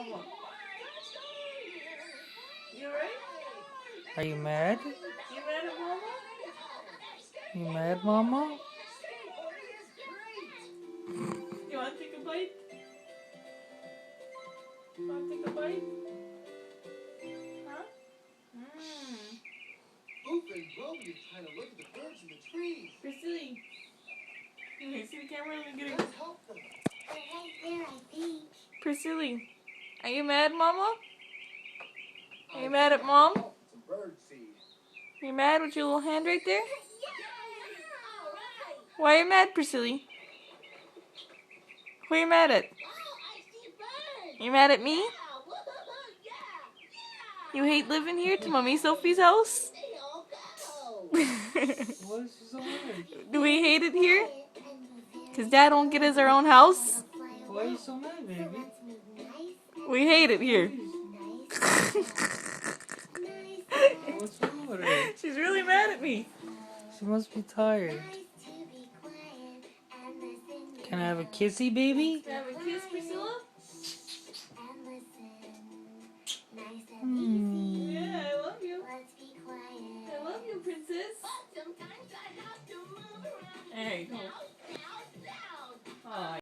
Mama. You alright? Are you mad? You mad at Mama? You mad, Mama? You want to take a bite? You want to take a bite? Huh? Oop and Roby is trying to look at the birds in the trees. Priscilla. Can you see the camera? Let me get Let's help them. They're right there, I think. Priscilla, are you mad, Mama? Are you mad at Mom? It's a bird seed. You mad with your little hand right there? Yeah! All right! Why are you mad, Priscilla? Who are you mad at? Oh, I see birds! You mad at me? Yeah! Woohoo! Yeah! You hate living here to Mommy Sophie's house? They all go! What is so mad? Do we hate it here? Because Dad won't get us our own house? Why are you so mad, baby? We hate it here. What's wrong with her? She's really mad at me. She must be tired. Can I have a kissy, baby? Can I have a kiss, Priscilla? Yeah, I love you. I love you, princess. Sometimes I have to move around. There you go.